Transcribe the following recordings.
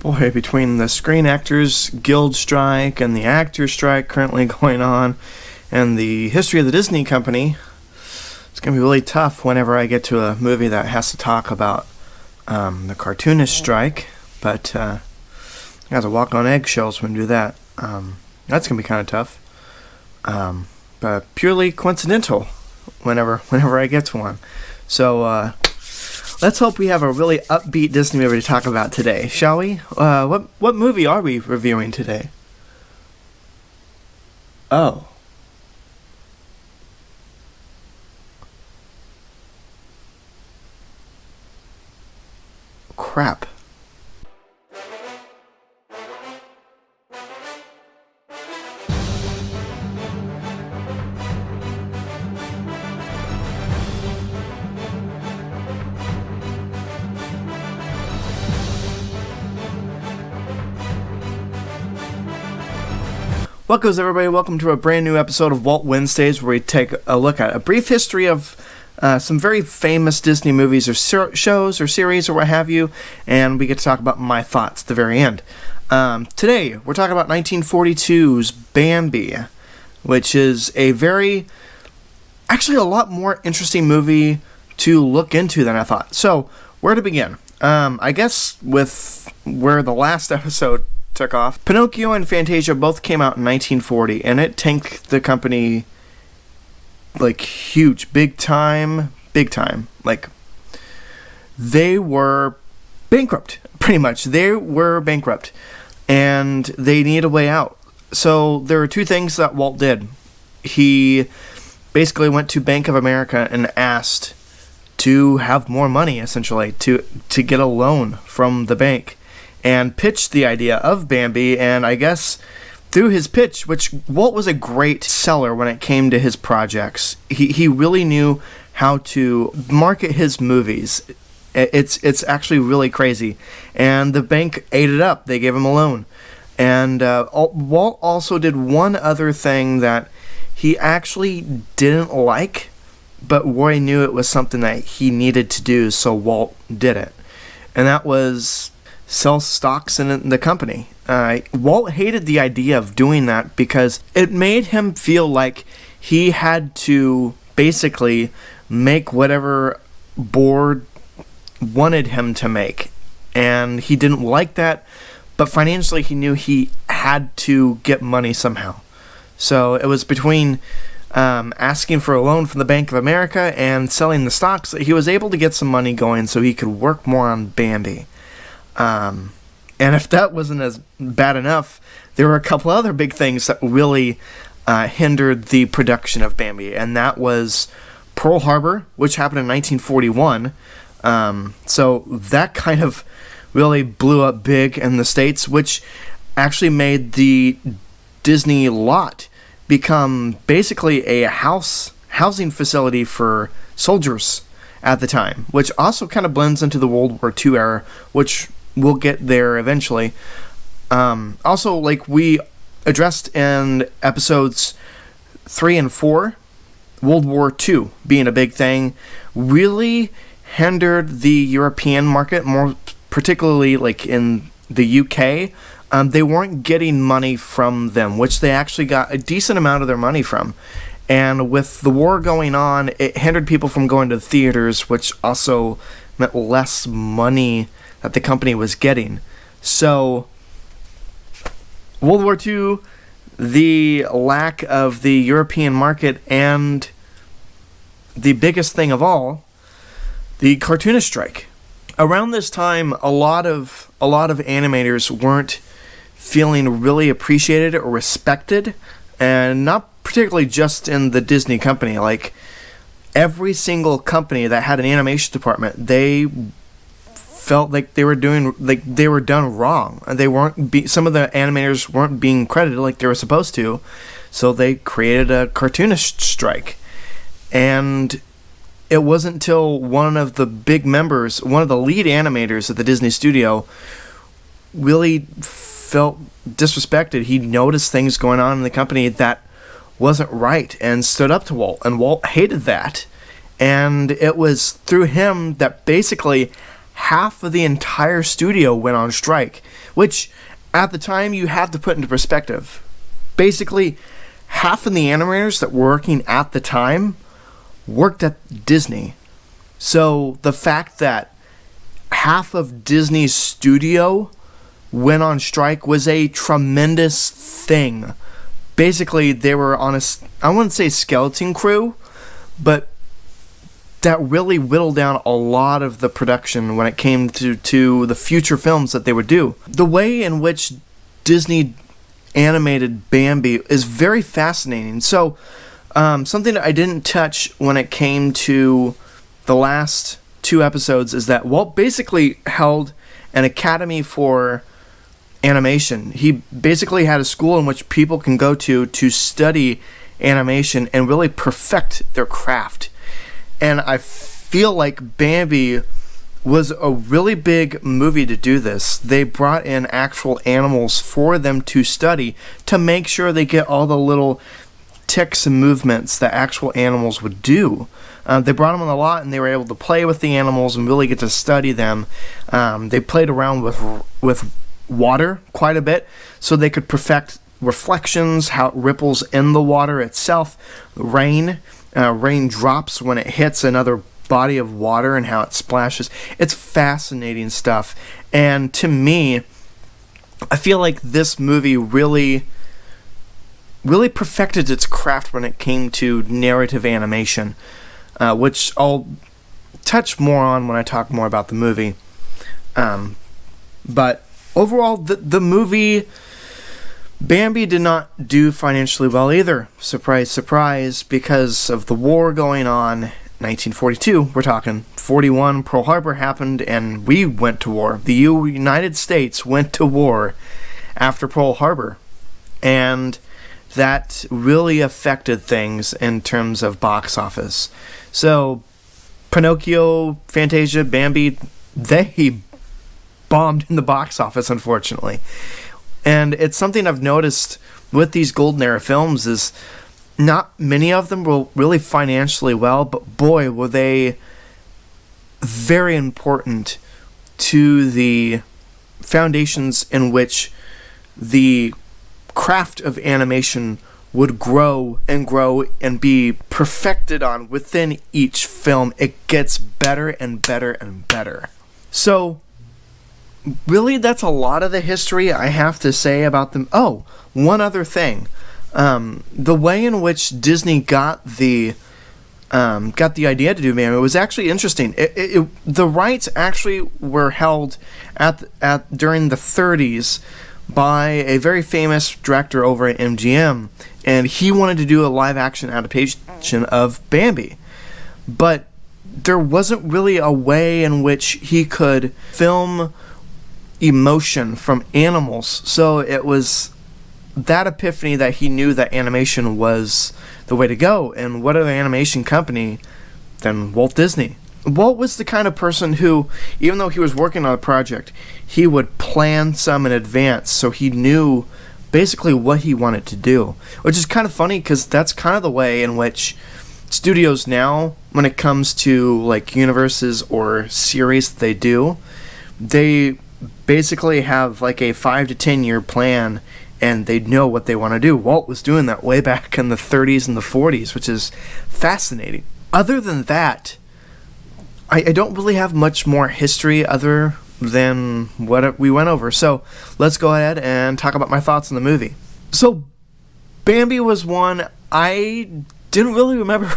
Boy, between the Screen Actors Guild strike and the actors strike currently going on, and the history of the Disney company, it's going to be really tough whenever I get to a movie that has to talk about the cartoonist strike. But I have to walk on eggshells when I do that. That's going to be kind of tough. But purely coincidental whenever I get to one. So let's hope we have a really upbeat Disney movie to talk about today, shall we? What movie are we reviewing today? Oh. Crap. What goes, everybody? Welcome to a brand new episode of Walt Wednesdays, where we take a look at a brief history of some very famous Disney movies or shows or series or what have you, and we get to talk about my thoughts at the very end. Today, we're talking about 1942's Bambi, which is actually a lot more interesting movie to look into than I thought. So, where to begin? I guess with where the last episode took off. Pinocchio and Fantasia both came out in 1940, and it tanked the company like huge, big time. Like, they were bankrupt, pretty much. They were bankrupt, and they needed a way out. So there were two things that Walt did. He basically went to Bank of America and asked to have more money, essentially, to get a loan from the bank, and pitched the idea of Bambi. And I guess through his pitch, which Walt was a great seller when it came to his projects, he really knew how to market his movies. It's actually really crazy. And the bank ate it up. They gave him a loan. And Walt also did one other thing that he actually didn't like, but Roy knew it was something that he needed to do, so Walt did it. And that was sell stocks in the company. Walt hated the idea of doing that because it made him feel like he had to basically make whatever board wanted him to make. And he didn't like that, but financially he knew he had to get money somehow. So it was between asking for a loan from the Bank of America and selling the stocks that he was able to get some money going so he could work more on Bambi. And if that wasn't as bad enough, there were a couple other big things that really hindered the production of Bambi, and that was Pearl Harbor, which happened in 1941. So that kind of really blew up big in the States, which actually made the Disney lot become basically a housing facility for soldiers at the time, which also kind of blends into the World War II era, which we'll get there eventually. Also, like we addressed in episodes 3 and 4, World War II being a big thing really hindered the European market, more particularly like in the UK. They weren't getting money from them, which they actually got a decent amount of their money from. And with the war going on, it hindered people from going to the theaters, which also meant less money that the company was getting. So, World War II, the lack of the European market, and the biggest thing of all, the cartoonist strike. Around this time, a lot of animators weren't feeling really appreciated or respected, and not particularly just in the Disney company. Like, every single company that had an animation department, they felt like they were done wrong. Some of the animators weren't being credited like they were supposed to, so they created a cartoonist strike. And it wasn't until one of the big members, one of the lead animators at the Disney studio, really felt disrespected. He noticed things going on in the company that wasn't right and stood up to Walt, and Walt hated that. And it was through him that basically half of the entire studio went on strike, which at the time you have to put into perspective. Basically, half of the animators that were working at the time worked at Disney. So the fact that half of Disney's studio went on strike was a tremendous thing. Basically, they were on I wouldn't say skeleton crew, but that really whittled down a lot of the production when it came to the future films that they would do. The way in which Disney animated Bambi is very fascinating. So, something that I didn't touch when it came to the last 2 episodes is that Walt basically held an academy for animation. He basically had a school in which people can go to study animation and really perfect their craft. And I feel like Bambi was a really big movie to do this. They brought in actual animals for them to study to make sure they get all the little ticks and movements that actual animals would do. They brought them on the lot and they were able to play with the animals and really get to study them. They played around with water quite a bit so they could perfect reflections, how it ripples in the water itself, rain drops when it hits another body of water and how it splashes. It's fascinating stuff. And to me, I feel like this movie really perfected its craft when it came to narrative animation, which I'll touch more on when I talk more about the movie. But overall, the movie Bambi did not do financially well either. Surprise, surprise, because of the war going on. 1942, we're talking 41, Pearl Harbor happened, and we went to war. The United States went to war after Pearl Harbor, and that really affected things in terms of box office. So, Pinocchio, Fantasia, Bambi, they bombed in the box office, unfortunately. And it's something I've noticed with these golden era films is not many of them were really financially well, but boy, were they very important to the foundations in which the craft of animation would grow and be perfected on within each film. It gets better and better and better. So, really, that's a lot of the history I have to say about them. Oh, one other thing. The way in which Disney got the idea to do Bambi was actually interesting. The rights actually were held at during the 30s by a very famous director over at MGM, and he wanted to do a live-action adaptation of Bambi. But there wasn't really a way in which he could film emotion from animals, so it was that epiphany that he knew that animation was the way to go. And what other animation company than Walt Disney? Walt was the kind of person who, even though he was working on a project, he would plan some in advance so he knew basically what he wanted to do, which is kind of funny because that's kind of the way in which studios now, when it comes to like universes or series they do, they basically have like a 5 to 10 year plan and they know what they want to do. Walt was doing that way back in the 30s and the 40s, which is fascinating. Other than that, I don't really have much more history other than what we went over. So let's go ahead and talk about my thoughts on the movie. So Bambi was one I didn't really remember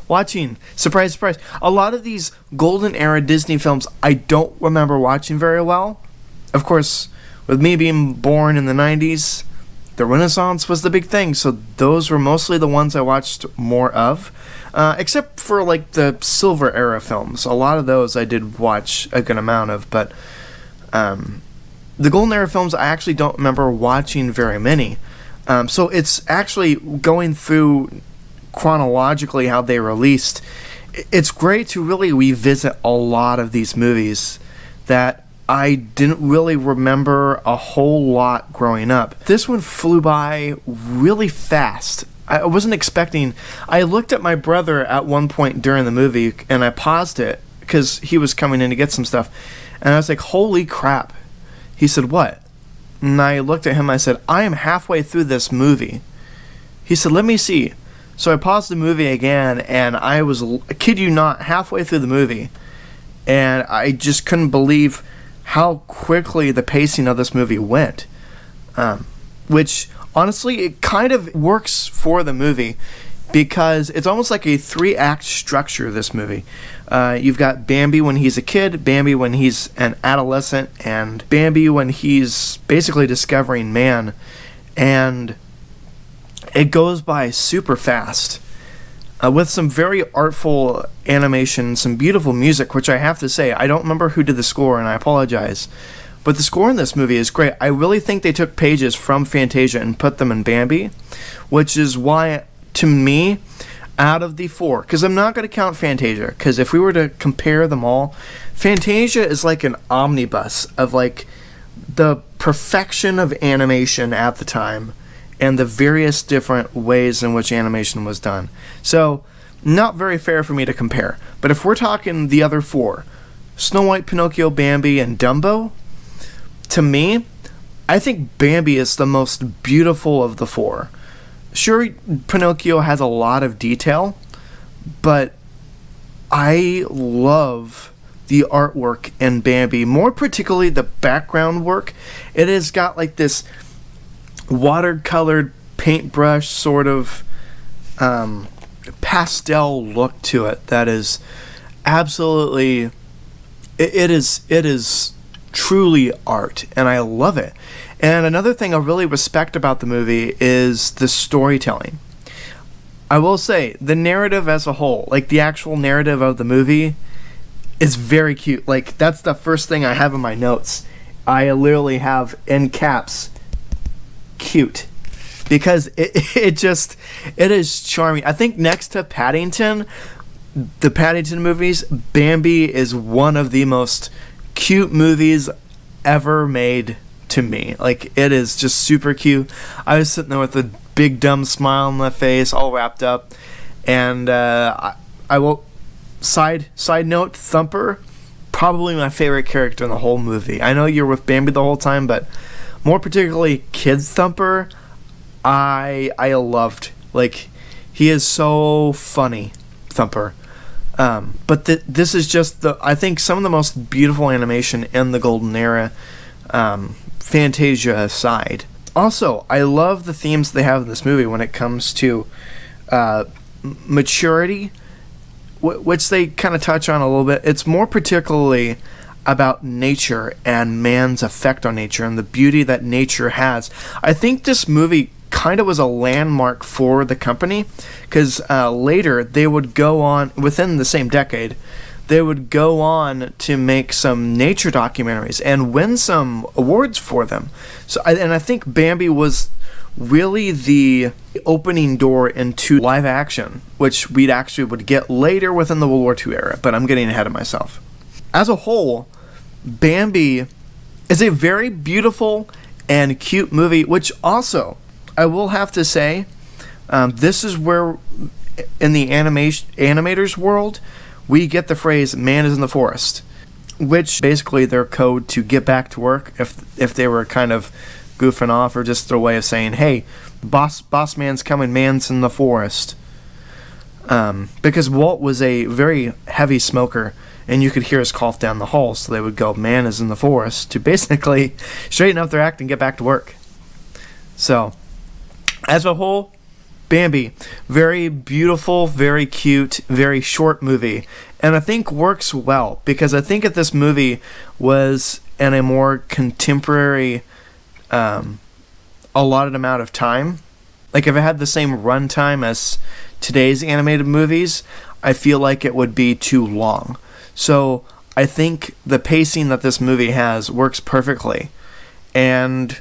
watching. Surprise, surprise. A lot of these golden era Disney films I don't remember watching very well. Of course, with me being born in the 90s, the Renaissance was the big thing, so those were mostly the ones I watched more of. Except for like the Silver Era films. A lot of those I did watch a good amount of, but the Golden Era films I actually don't remember watching very many. So it's actually going through chronologically how they released. It's great to really revisit a lot of these movies that I didn't really remember a whole lot growing up. This one flew by really fast. I wasn't expecting... I looked at my brother at one point during the movie, and I paused it, because he was coming in to get some stuff. And I was like, holy crap. He said, what? And I looked at him and I said, I am halfway through this movie. He said, let me see. So I paused the movie again, and I was, I kid you not, halfway through the movie. And I just couldn't believe how quickly the pacing of this movie went. Which, honestly, it kind of works for the movie, because it's almost like a 3-act structure, this movie. You've got Bambi when he's a kid, Bambi when he's an adolescent, and Bambi when he's basically discovering man. And it goes by super fast, with some very artful animation, some beautiful music, which I have to say, I don't remember who did the score, and I apologize. But the score in this movie is great. I really think they took pages from Fantasia and put them in Bambi, which is why, to me, out of the 4, because I'm not going to count Fantasia, because if we were to compare them all, Fantasia is like an omnibus of like the perfection of animation at the time and the various different ways in which animation was done. So, not very fair for me to compare. But if we're talking the other 4, Snow White, Pinocchio, Bambi, and Dumbo, to me, I think Bambi is the most beautiful of the 4. Sure, Pinocchio has a lot of detail, but I love the artwork in Bambi, more particularly the background work. It has got like this watercolored paintbrush sort of pastel look to it that is absolutely, it is truly art, and I love it. And another thing I really respect about the movie is the storytelling. I will say, the narrative as a whole, like the actual narrative of the movie, is very cute. Like, that's the first thing I have in my notes. I literally have in caps, cute. Because it is charming. I think next to Paddington, the Paddington movies, Bambi is one of the most cute movies ever made to me. Like, it is just super cute. I was sitting there with a big dumb smile on my face, all wrapped up. And I will side note, Thumper, probably my favorite character in the whole movie. I know you're with Bambi the whole time, but more particularly Kid Thumper, I loved. Like, he is so funny, Thumper. But this is just I think some of the most beautiful animation in the Golden Era, Fantasia aside. Also, I love the themes they have in this movie when it comes to maturity, which they kind of touch on a little bit. It's more particularly about nature and man's effect on nature and the beauty that nature has. I think this movie kind of was a landmark for the company, because later they would go on, within the same decade, they would go on to make some nature documentaries and win some awards for them. So, I think Bambi was really the opening door into live action, which we'd actually would get later within the World War II era, but I'm getting ahead of myself. As a whole, Bambi is a very beautiful and cute movie, which also, I will have to say, this is where, in the animators world, we get the phrase, man is in the forest, which basically their code to get back to work if they were kind of goofing off, or just their way of saying, hey, boss man's coming, man's in the forest. Because Walt was a very heavy smoker, and you could hear his cough down the hall, so they would go, man is in the forest, to basically straighten up their act and get back to work. So, as a whole, Bambi, very beautiful, very cute, very short movie, and I think works well, because I think if this movie was in a more contemporary allotted amount of time, like if it had the same runtime as today's animated movies, I feel like it would be too long. So I think the pacing that this movie has works perfectly, and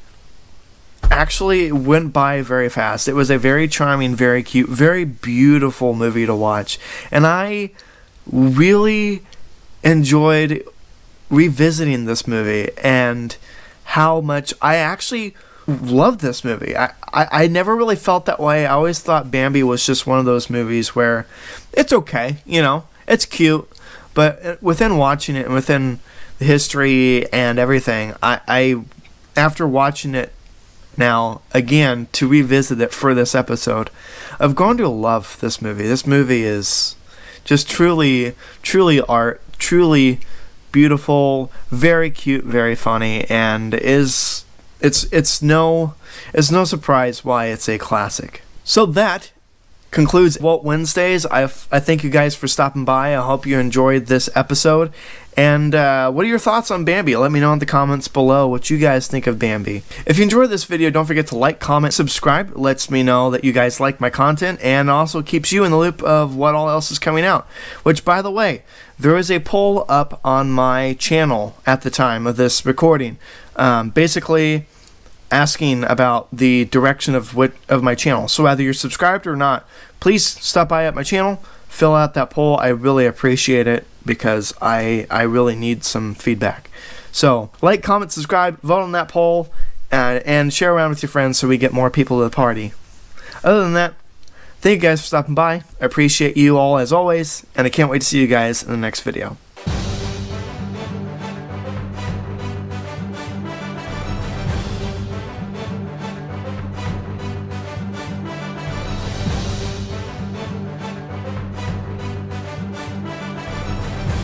actually it went by very fast. It was a very charming, very cute, very beautiful movie to watch, and I really enjoyed revisiting this movie and how much I actually loved this movie. I never really felt that way. I always thought Bambi was just one of those movies where it's okay, it's cute, but within watching it and within the history and everything. I after watching it now again to revisit it for this episode, I've grown to love this movie. This movie is just truly art, truly beautiful, very cute, very funny, and it's no surprise why it's a classic. So that concludes Walt Wednesdays. I thank you guys for stopping by. I hope you enjoyed this episode. And what are your thoughts on Bambi? Let me know in the comments below what you guys think of Bambi. If you enjoyed this video, don't forget to like, comment, subscribe. It lets me know that you guys like my content and also keeps you in the loop of what all else is coming out. Which, by the way, there is a poll up on my channel at the time of this recording. Basically asking about the direction of my channel. So whether you're subscribed or not, please stop by at my channel, fill out that poll. I really appreciate it because I really need some feedback. So like, comment, subscribe, vote on that poll, and share around with your friends so we get more people to the party. Other than that, thank you guys for stopping by. I appreciate you all as always, and I can't wait to see you guys in the next video.